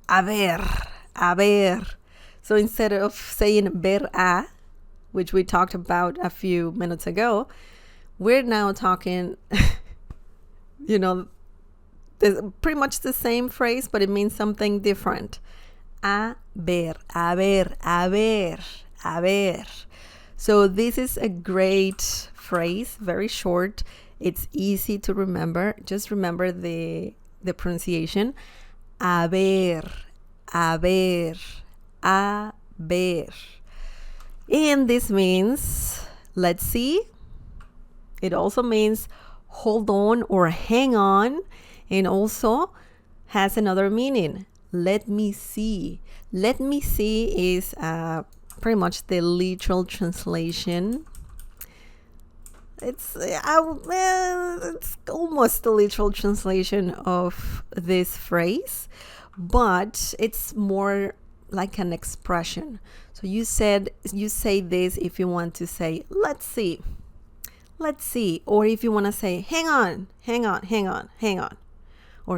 A ver, a ver. So instead of saying ver a, which we talked about a few minutes ago, we're now talking, you know, pretty much the same phrase, but it means something different. A ver, a ver, a ver, a ver. So this is a great phrase, very short. It's easy to remember. Just remember the pronunciation. A ver, a ver, a ver. And this means, let's see. It also means hold on or hang on, and also has another meaning. Let me see. Let me see is pretty much the literal translation. It's almost the literal translation of this phrase, but it's more like an expression. So you say this if you want to say, let's see, or if you want to say, hang on, or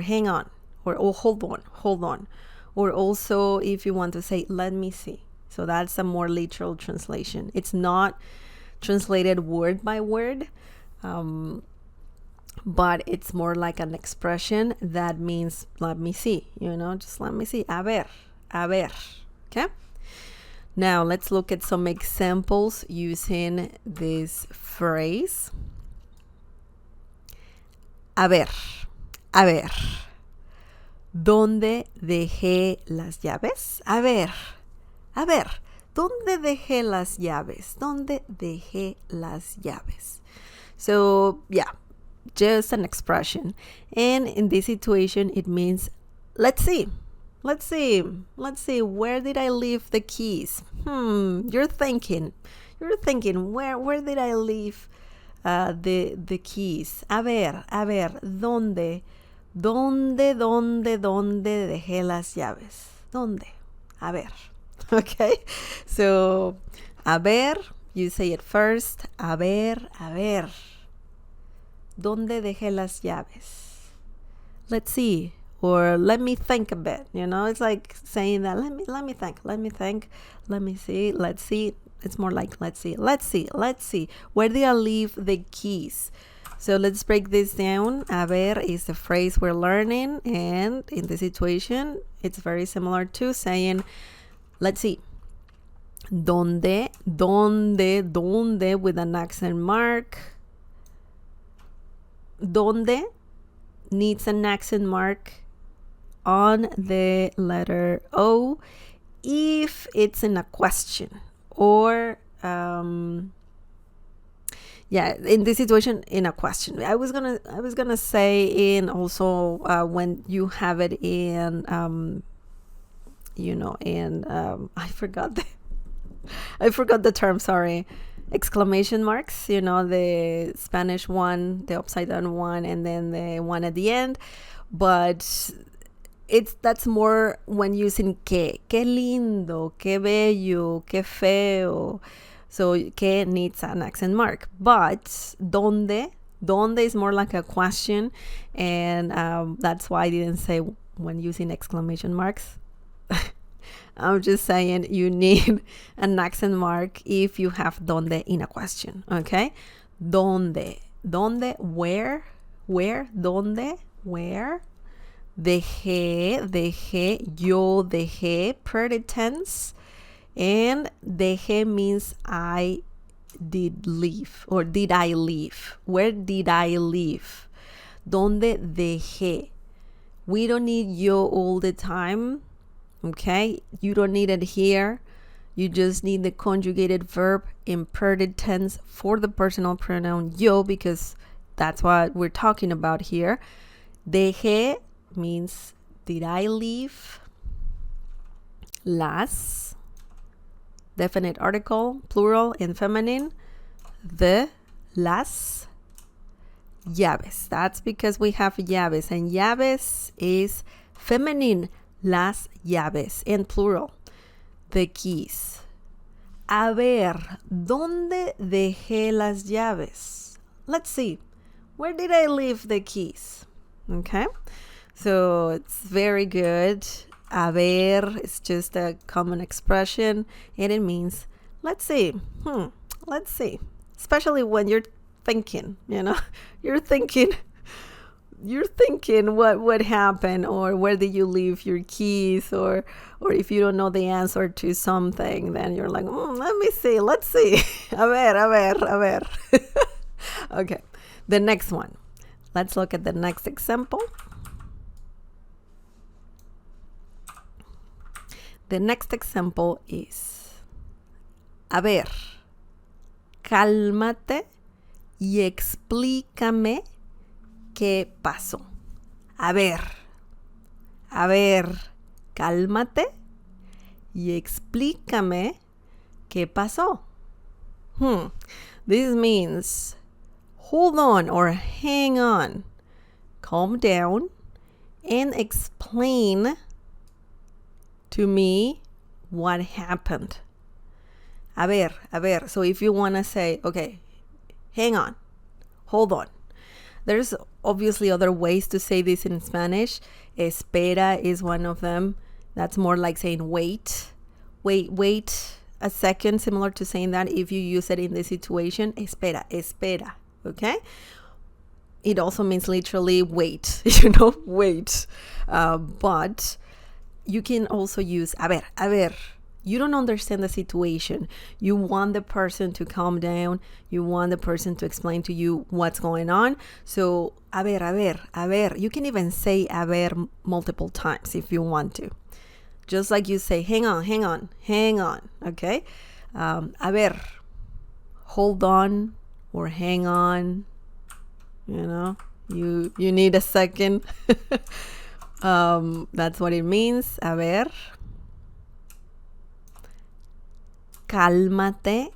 hang on, or hold on, or also if you want to say, let me see. So that's a more literal translation. It's not translated word by word, but it's more like an expression that means let me see, just let me see. A ver. Okay? Now let's look at some examples using this phrase. A ver. ¿Dónde dejé las llaves? A ver. ¿Dónde dejé las llaves? ¿Dónde dejé las llaves? So, yeah, just an expression. And in this situation, it means, let's see. Where did I leave the keys? You're thinking, where did I leave the keys? A ver, ¿dónde dejé las llaves? ¿Dónde? A ver. Okay, so a ver, you say it first. A ver. ¿Dónde dejé las llaves? Let's see, or let me think a bit. It's like saying that. Let me think. Let me see. Let's see. It's more like let's see. Where did I leave the keys? So let's break this down. A ver is the phrase we're learning, and in this situation, it's very similar to saying, let's see. ¿Dónde with an accent mark. ¿Dónde needs an accent mark on the letter O if it's in a question, or in this situation, in a question. I was gonna say in also when you have it in I forgot the term, sorry. Exclamation marks, the Spanish one, the upside down one, and then the one at the end. But that's more when using que lindo, que bello, que feo. So que needs an accent mark. But ¿dónde is more like a question, and that's why I didn't say when using exclamation marks. I'm just saying you need an accent mark if you have ¿dónde in a question, okay? ¿Dónde? Where? ¿Dónde? Where? Dejé, yo dejé, present tense. And dejé means I did leave, or did I leave? Where did I leave? ¿Dónde dejé? We don't need yo all the time, okay? You don't need it here. You just need the conjugated verb in present tense for the personal pronoun yo, because that's what we're talking about here. Dejé means did I leave? Las, definite article, plural and feminine. Las llaves. That's because we have llaves, and llaves is feminine. Las llaves, and plural. The keys. A ver, ¿dónde dejé las llaves? Let's see. Where did I leave the keys? Okay, so it's very good A ver is just a common expression, and it means let's see. Let's see. Especially when you're thinking, you're thinking what would happen, or where did you leave your keys, or if you don't know the answer to something, then you're like, let me see, let's see. A ver. Okay, the next one. Let's look at the next example. The next example is, a ver, cálmate y explícame qué pasó. A ver, cálmate y explícame qué pasó. This means hold on or hang on, calm down, and explain to me what happened. A ver. So if you want to say, okay, hang on, hold on. There's obviously other ways to say this in Spanish. Espera is one of them. That's more like saying wait a second, similar to saying that if you use it in the situation. Espera, okay? It also means literally wait, wait. But you can also use a ver. You don't understand the situation. You want the person to calm down. You want the person to explain to you what's going on. So, a ver. You can even say a ver multiple times if you want to. Just like you say, hang on. Okay? A ver, hold on or hang on. You need a second. That's what it means. A ver. Cálmate.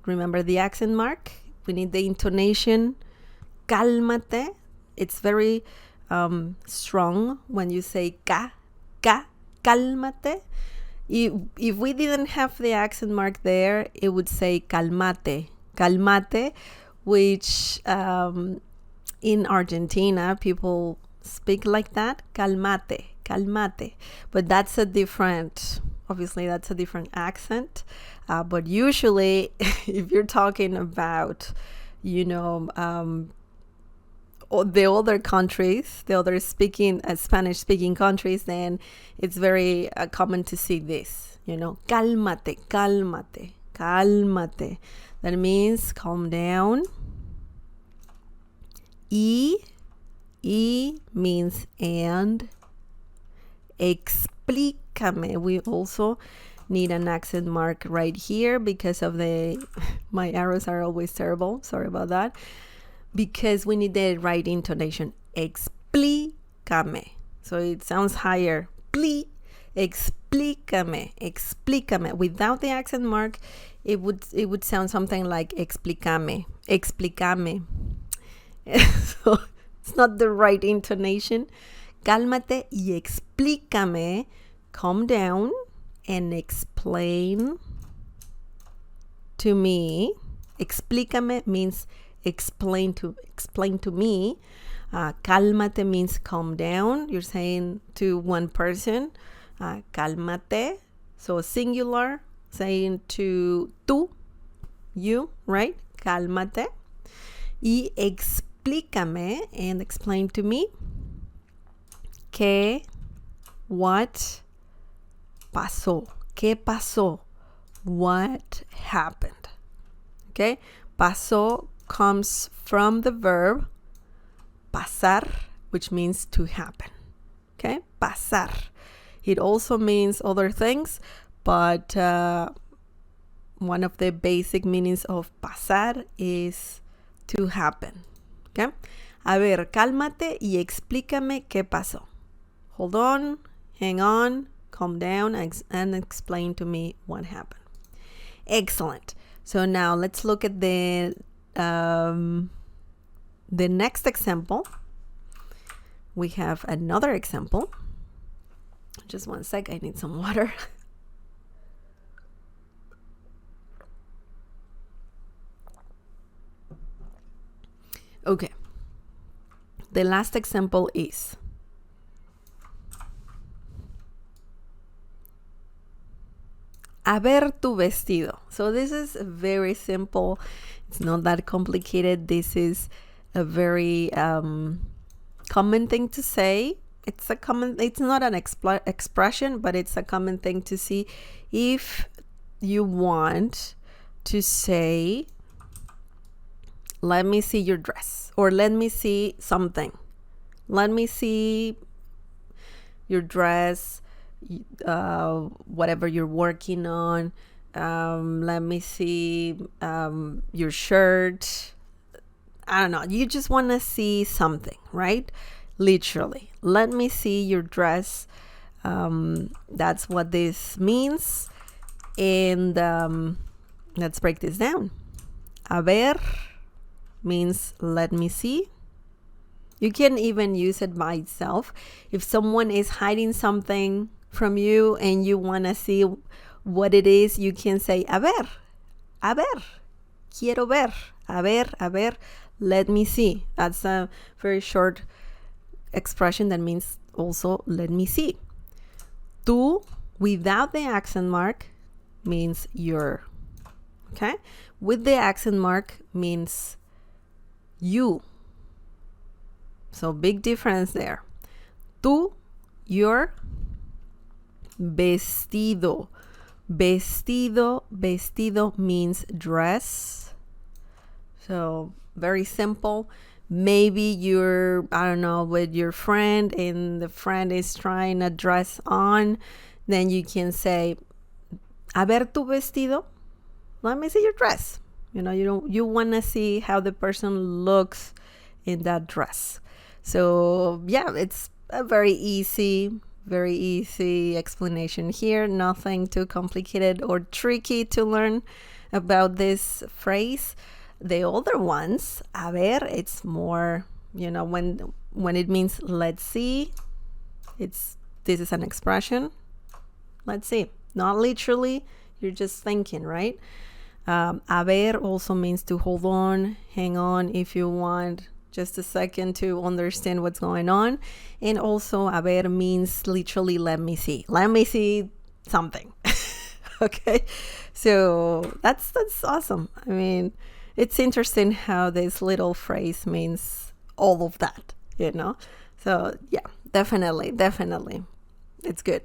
Remember the accent mark? We need the intonation. Cálmate. It's very strong when you say cálmate. If we didn't have the accent mark there, it would say calmate, which in Argentina, people speak like that, calmate. But that's a different accent. But usually, if you're talking about, the other countries, the other Spanish-speaking countries, then it's very common to see this, cálmate. That means calm down. Y means and. Explícame. We also need an accent mark right here because of my arrows are always terrible. Sorry about that. Because we need the right intonation. Explícame. So it sounds higher. Explícame. Without the accent mark, it would sound something like explícame. So it's not the right intonation. Cálmate y explícame. Calm down and explain to me. Explícame means explain to me. Cálmate means calm down. You're saying to one person. Cálmate. So singular, saying to tú, you, right? Cálmate. Y explícame, and explain to me. What pasó? ¿Qué pasó? What happened? Okay? Pasó comes from the verb pasar, which means to happen. Okay? Pasar. It also means other things, but one of the basic meanings of pasar is to happen. Okay? A ver, cálmate y explícame qué pasó. Hold on, hang on, calm down, and explain to me what happened. Excellent. So now let's look at the next example. We have another example. Just one sec, I need some water. Okay. The last example is, A ver tu vestido. So this is very simple. It's not that complicated. This is a very common thing to say. It's not an expression, but it's a common thing to see if you want to say, let me see your dress, or let me see something. Let me see your dress, whatever you're working on. Let me see your shirt. I don't know. You just want to see something, right? Literally. Let me see your dress. That's what this means. And let's break this down. A ver means let me see. You can even use it by itself. If someone is hiding something from you and you want to see what it is, you can say, a ver, quiero ver, a ver, let me see. That's a very short expression that means also let me see. Tú, without the accent mark, means your. Okay? With the accent mark means you. So big difference there. Tú, your. Vestido. Vestido means dress. So very simple. Maybe you're, I don't know, with your friend and the friend is trying a dress on. Then you can say, a ver tu vestido. Let me see your dress. You want to see how the person looks in that dress. So yeah, it's a very easy explanation here. Nothing too complicated or tricky to learn about this phrase. The other ones, a ver, it's more, when it means let's see, this is an expression. Let's see. Not literally, you're just thinking, right? A ver also means to hold on, hang on if you want just a second to understand what's going on. And also, a ver means literally let me see. Let me see something. Okay? So that's awesome. I mean, it's interesting how this little phrase means all of that, So yeah, definitely. It's good.